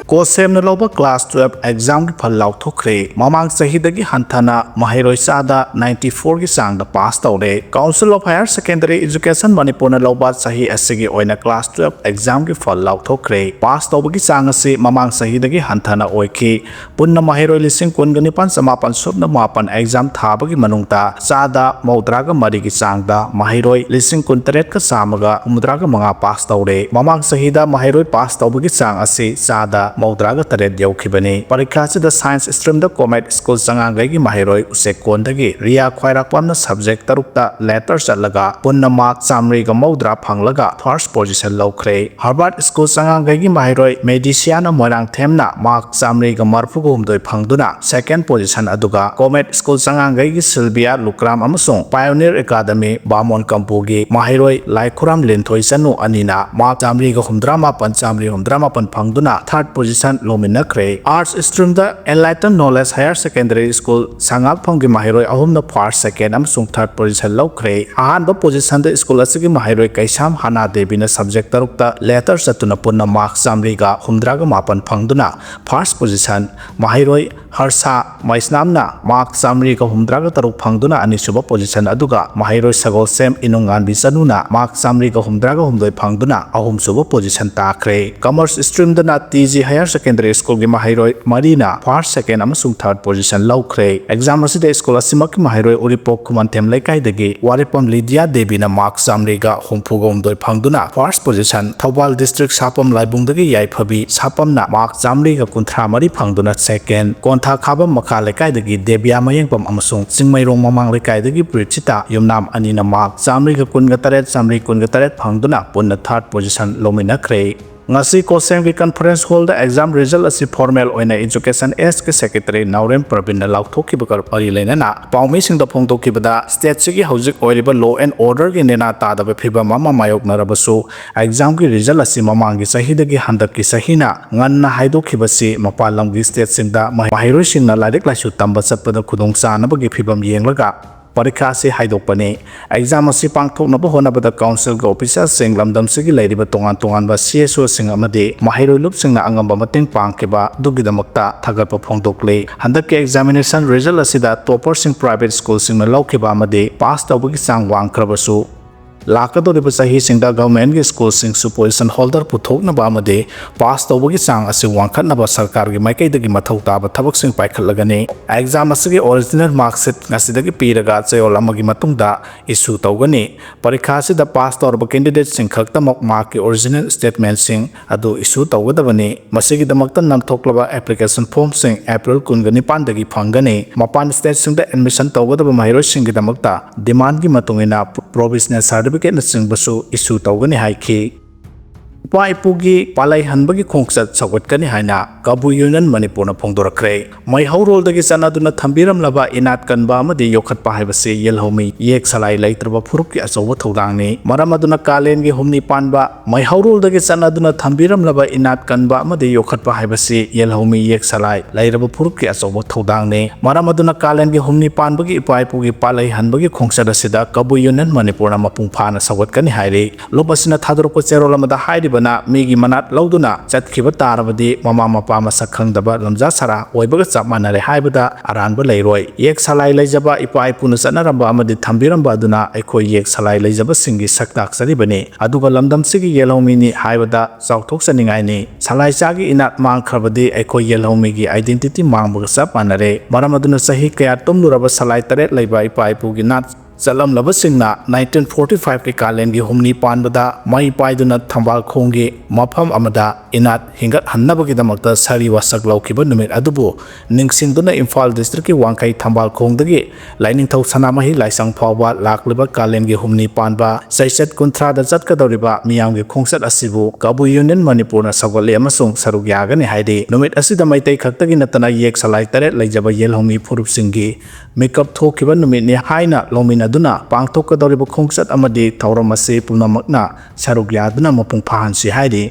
Kosem na loba class 12 exam ki phal lauthokre mamang sahidagi hanthana mahairoi sada 94 ki sang da pass tawre Council of Higher Secondary Education Manipur na loba sahi asigi oina class 12 exam ki phal lauthokre pass tawbagi sang ase mamang sahidagi hanthana oiki punna mahairoi lising kungani pan samapan subna mapan exam thabagi manungta sada maudraga mari ki sang da mahairoi lising kuntaret ka samaga umdraga manga pass tawre mamang sahida mahairoi pass tawbagi sang ase sada Maudraga taret yaukibani parikha sida science stream da comet school sangangai gi mahiroi usekon dagi ria khwairakpam na subject tarukta letter chatlaga punna mark samri ga maudra phanglaga first position lawkhre Harvard school sangangai gi mahiroi medicine moirang themna mark samri ga marfu gumdoi phangduna second position aduga comet school sangangai gi Sylvia Lukram amasung Pioneer Academy Bamon Kampu gi mahiroi Laikhuram Linthoi sanu anina mark samri ga humdrama panchamri humdrama pan phangduna third position Lominakre Arts stream da Enlightened Knowledge Higher Secondary School Sangak Phonggi Mahiroi ahum na first second amsung third position lawkhre ahanba position da school asigi Mahiroi Kaisam Hana Devi na subject tarukta letter satuna punna mark samri ga humdraga mapan phangduna first position Mahiroi Harsha Maisnamna mark samri ga humdraga taruk phangduna anisuba position aduga Mahiroi Sagol Sem Inungan Bisanuna mark samri ga humdraga humdoi phangduna ahum suba position takre Commerce stream da na TG Higher Secondary School gi mahiroi Marina first second amasung third position lawkhre exam asida school asimak mahiroi Uripok Kumantem Laikai dagi Waripam Lydia Devi na mark samri ga humphugom doi phangduna first position Thobal District Sapam Laibung dagi Yaiphabi Sapam na mark samri ga kunthra mari phangduna second Kontha Khabam Makha Laikai dagi Debya Mayengpam amasung Singmairong Mamang Laikai dagi Prichita Yumnam anina mark samri ga kunga taret samri kunga taret phangduna punna third position lominakre Ngasi Kosem ki conference hall da exam result asi formal oina education S ke secretary Naurem Pravin na lauthoki bakar pari lena na paumi sing da phongtoki bada state sigi hojik oiriba law and order gi nena ta da phiba mama mayok narabasu exam ki result asi mamang gi sahida gi handak ki sahina nganna haidokhi basi mapalam gi state sing da mahiroi sing na ladik laisu tamba satpada khudong sa na bagi phibam yenglaga Parikha se haidokpani exam asi pangthoknaba honabada council ga officer sing lamdam sigi leiriba tongan ba CSO sing amade mahiroi lup singna angamba mateng pangkeba dugidamakta thagatpa phongdokle handak examination result asida topper sing private school sing na lawkeba amade pass tawbagi sang wangkrabasu Lakadoriba sahi singda government gi school sing su position holder puthokna ba amade pass tawbagi sang asi wangkhatna ba sarkar gi maikai dagi mathau taba thabak sing paikhatlagani exam asigi original mark sheet ngasidagi piraga chayol amagi matungda issue tawgani parikha sida pass tawrba candidate sing khaktamok mark ki original statement sing adu issue tawgadabani masigi damakta namthoklaba application form sing April 19 dagi phangani mapan state sing da admission tawgadaba mahiroi sing gi damakta demand gi matungina provisional certificate na singbasu issue tawgani haiki Paipugi palai hanbagi khongchat sawgatkani haina Kabui Union Manipur na phongdorakre mai haurol dagi sanaduna thambiram laba inat kanba amadi yokhatpa haibase yelhomi yek salai leitraba phuruk ki achawa thodangni maramaduna kalen gi humni panba mai haurol dagi sanaduna thambiram laba inat kanba amadi yokhatpa haibase yelhomi yek salai leiraba phuruk ki achawa thodangni maramaduna kalen gi humni panbagi Paipugi palai hanbagi khongchat asida Kabui Union Manipur na mapung phana sawgatkani haire lobasina thadorko cherol amada hairiba na migi manat lauduna chatkhiba tarabadi mama mapa masak khangdaba lamja sara oibaga chapmanare haibada aranba leiroi yek salai leijaba ipai puna sanaramba amadi thambiramba aduna aikoi yek salai leijaba singi saktak saribani aduga lamdam sigi yelhomi ni haibada chauthok saningai ni salai chagi inat mang khabadi aikoi yelhomi gi identity mangbaga chapmanare maramaduna sahi kaya tumluraba salai taret leiba ipai pugi nat Salam labasingna 1945 ke kalen gi humni panbada mai paiduna thambal khonggi mafam amada inat hingat hannabagi damakta sari wasak laukiba numit adubu ningsingduna Imphal district ki wangkai thambal khongdagi laining thau sanamahi laisang phawba lakliba kalen gi humni panba saisat kunthra da chatkadoriba miyam gi khongchat asibu Kabui Union Manipur na sagole amasung saruk yagani haidi numit asida Meitei khaktagi natana yek salai taret leijaba yelhomi phurup singi makeup thokiba numit ni haina lomin aduna pangthokadoriba khongchat amadi thauram ase punamakna saruk yaduna mapung phahansi haidi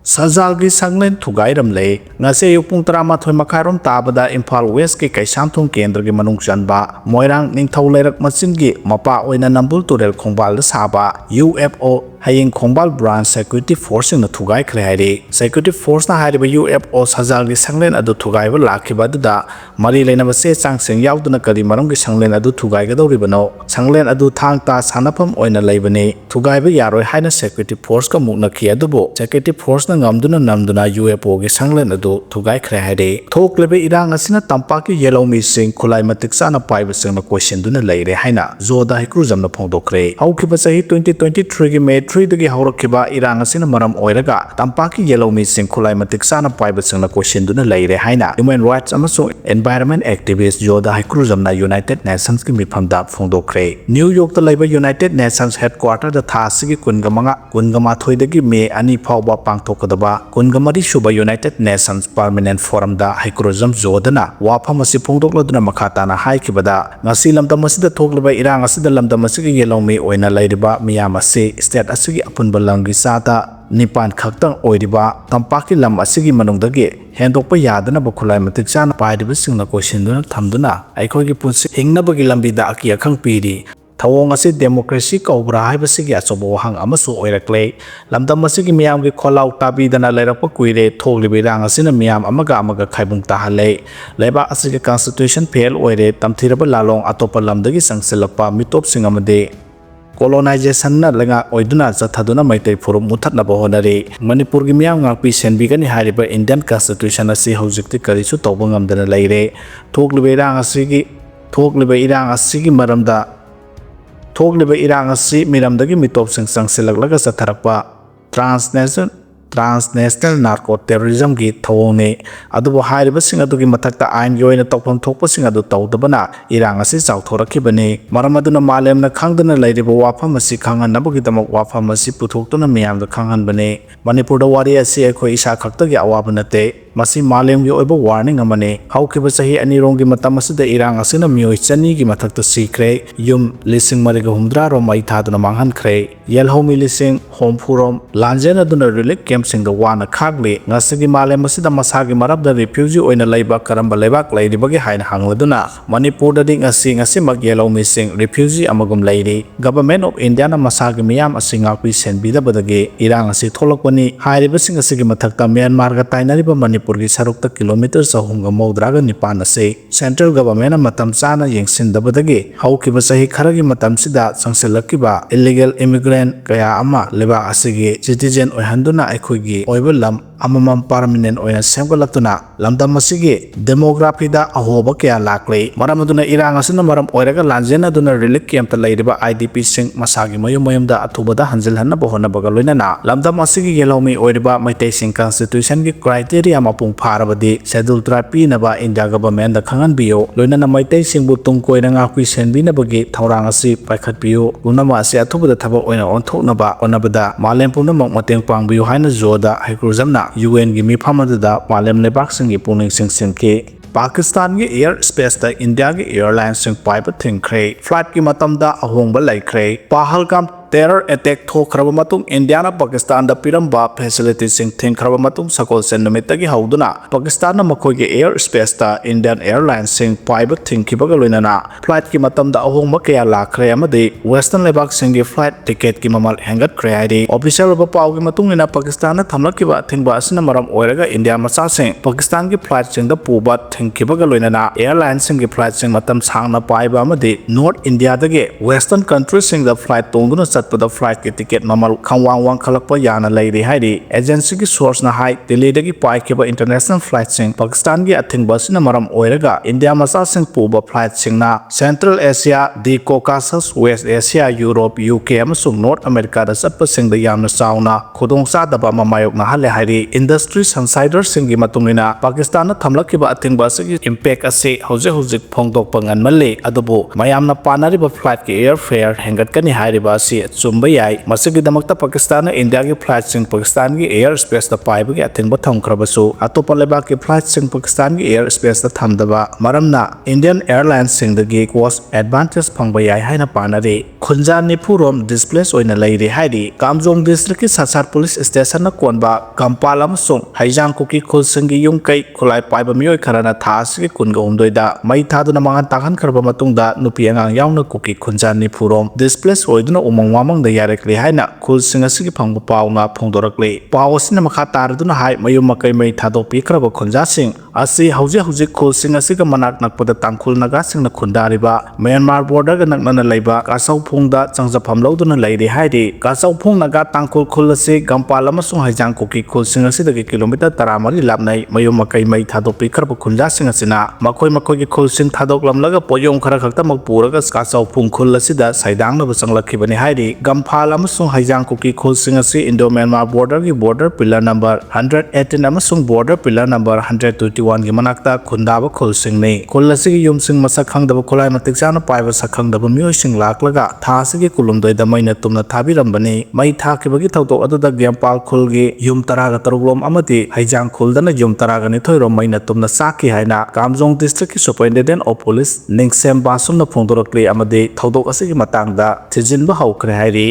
Sajalgi sanglen thugairam le ngase yupung taramathoy makharom tabada Imphal West ki Kaisamthum Kendra gi manung chanba Moirang Ningthau Leirak Machin gi mapa oina Nambul Turel Khongbal saba UFO haying Khongbal Branch Security Force na thugai khre hairi Security Force na hairiba UFO Sajalgi sanglen adu thugai ba lakhiba da mari leina ba se changseng yauduna kali marom gi sanglen adu thugai ga doribano sanglen adu thangta sanapam oina leibani thugai ba yaroi haina Security Force ka mukna khi adubo Security Force ngamduna namduna UFO gi sanglen adu thugai khre haire thoklebe irang asina tampaki yellow mi sing khulai matik sana paiba sing na koisinduna leire haina zoda hikruzam na phongdokre haukiba sahi 2023 gi May 3 dagi haurakhiba irang asina maram oiraga tampaki yellow mi sing khulai matik sana paiba sing na koisinduna leire haina human rights amasung environment activist zoda hikruzam na United Nations gi mifamda phongdokre New York ta laiba United Nations headquarter da thasigi kungama thoidagi May ani phawba pangthok Kungamari Shuba United Nations Permanent Forum da Hikrozam Zodana Wafam asi Pongdokladuna Makhatana Haikibada Ngasi Lamda Masida Toglaba Irang Asida Lamda Masigi Yelomi Oina Lairiba Miyamasi State Asigi Apunbalangi Sata Nipan Kaktang Oiriba Tampaki Lam Asigi Manungdagi Hendokpa Yadana Bakulai Matiksan Paidiba Singna Koisinduna Tamduna Aikogi Punsi Hingnabagi Lambida Aki Akang Pidi Thawong asi democracy kaubra haibasigi achobo wahang amasu oirakle lamdam masigi miyam gi kholau tabi dana lairakpa kuire thoglibi rang asina miyam amaga khaibung tahale leba asigi constitution fail oire tamthiraba lalong atopa lamdagi sangselakpa mitop singamade colonization na langa oiduna chathaduna Meitei forum muthatna bohonari Manipur gi miyam ngakpi senbigani hariba Indian constitution asi hojikti karisu tobangam dana leire thoglibi rang asigi maramda Thogliba irang asi miramdagi mitop sing sangsilaglaga satharakpa transnational narco terrorism gi thawone adubo hairiba sing adugi mathakta ain yoina tokpam thokpa sing adu tawdabana irang asi chawthorakibani maramaduna malemna khangdana leiriba wafam asi khanganabagi damak wafam asi puthoktuna miyamda khanghanbane Manipur da wari asi ekhoi isa khaktagi awabanate Masi malem gi oiba warning amane haukiba sahi anirongi matam asida irang asina mioi chani gi mathakta sikre yum lising mariga humdra ro mai thaduna manghan khre yelhomi lising hompurom lanjena duna relic camp sing da wana khagli ngasigi malem asida masagi marabda refugee oina leiba karamba lebak leiriba gi haina hangladuna Manipur da ding asi mag yelhomi sing refugee amagum leiri government of India na masagi miyam asinga pi senbida badagi irang asi tholokpani hairiba sing asigi mathakta Myanmar ga tainariba Purgi sarukta kilometer sahumga maudraga nipan ase central government matam chana yengsindabadagi haukiba sahi kharagi matam sida sangsilakiba illegal immigrant kaya ama leba asigi citizen oihanduna aikhoigi oibalam amamam permanent oina semgalaktuna lamdam asigi demography da ahoba kaya lakle maramaduna irang asina maram oiraga lanjena duna relic camp ta leiriba IDP sing masagi mayum da athubada hanjilhanna bohona bagaloinana lamdam asigi yelomi oiriba Meitei sing constitution gi criteria mapung pharabadi schedule tribe pinaba India government da khangan biyo loinana Meitei singbu tungkoina ngakui senbina bagi thaurang asi paikhat biyo unama asi athubada thaba oina onthoknaba onabada malem pumna mateng pangbiyo haina zoda hikruzamna UN gi mifamada malem lebak singi puning singsinke Pakistan gi air space da India gi airline sing paiba thingkhre flight gi matamda ahongba laikhre Pahalgam terror attack thokraba matung India na Pakistan da piramba facility sing thingkraba matung sakol sen numitagi hauduna Pakistan na makhoi gi air space da Indian Airlines sing paiba thingkibaga loinana flight ki matam da ahongma kaya lakhre amadi western lebak sing gi flight ticket ki mamal hengat khre hairi official ba pau gi matung ina Pakistan na thamlakiba thingba asina maram oiraga India macha sing Pakistan gi flight sing da puba thingkibaga loinana airline sing gi flight sing matam sangna paiba amadi North India dagi western countries sing da flight tongduna the flight ki ticket mamal khangwang khalakpa yana leiri hairi agency ki source na hai Delhi dagi paikiba international flight sing Pakistan gi athingba sina maram oiraga India masa sing puba flight sing na Central Asia the Caucasus West Asia Europe UK amasung North America da satpa sing da yamna sauna khudongsa daba mamayok na hale hairi industry insider sing gi matungina Pakistan na thamlakiba athingba sigi impact ase hojik phongdok pangan malle adubu mayamna panariba flight ki airfare hengat kani hairiba si Chumba याई मसिगिदमक्ता Pakistan India की flight Singh Pakistan की air space दा पाइबगी अथिंबा थमख्रबसु अतोपा लेबाक की flight Singh Pakistan की air space दा थमदबा मरमना इंडियन एयरलाइंस सिंह दगी कोस्ट एडवांटेज फंगबा याई हाइना पानारे खुंजा निपुरोम डिस्प्लेस ओइना लेरे हाइदि कामजोंग डिस्ट्रिक्ट की सासार पुलिस स्टेशन ना कोनबा कंपाल अमसुंग हाइजांग कुकी खुलसिंगी युंगकै खुलाई पाइबा मियोय खराना थासगी कुनगा हुमदोइदा मई थादुना मंगान ताखन खरबा मतुंगदा नुपी अंगांग यावना कुकी खुंजा निपुरोम डिस्प्लेस ओइदुना उमंग वामंगदा यारेक्ले हाइना खुलसिंग असigi फंगबा पावना फोंदोरक्ले पाव असina मखा तारदुना हाइ मयुम मकै मै थादोपि खरबा खुंजासिंग असि हौजे खुलसिंग असिगा मनाक नकपदा तांखुल नागासिंगना खुंदारिबा म्यांमार बॉर्डर गा नकनना लैबा कासौफोंगदा चंगजाफम लौदुना लैरे हाइदि कासौफोंग नागा तांखुल खुल असि गंपाल अमसुंग हाइजांग कुकी खुलसिंग असिदगी किलोमीटर 13 लापनै मयुम मकै मै थादोपि खरबा खुंजासिंग असिना मखोय मखोयगी खुलसिंग थादोकलमलगा पोयोम खरा खक्तमक पुरगा कासौफोंग खुल असिदा साइदांगनबा चंगलखिबनि हाइदि गंफाल अमसुंग हाइजांग कुकी खुलसिंग असि इंडो म्यांमार बॉर्डर की बॉर्डर पिलर नंबर 118 अमसुंग बॉर्डर पिलर नंबर 121 की मनाक्ता खुंदाबा खुलसिंगनि खुल असिगी युमसिंग मसक खंगदबा खुलाई मतिक चाना पाइबा सखंगदबा मियोयसिंग लाक्लगा थासिगी कुलुमदोइदा मैना तुमना थाबिरंबनि मै थाखिबगी थौदोक अदुदा ग्यामपाल खुलगी युम तरागा तरुगलोम अमति हाइजांग खुलदना युम तरागा निथोइरोम मैना तुमना साकी हाइना कामजोंग डिस्ट्रिक्ट की सुपरिटेंडेंट ऑफ पुलिस निंगसेम बासुमना फोंदोरक्ले अमदि थौदोक असिगी मतांगदा थिजिनबा हौखरे हाइरि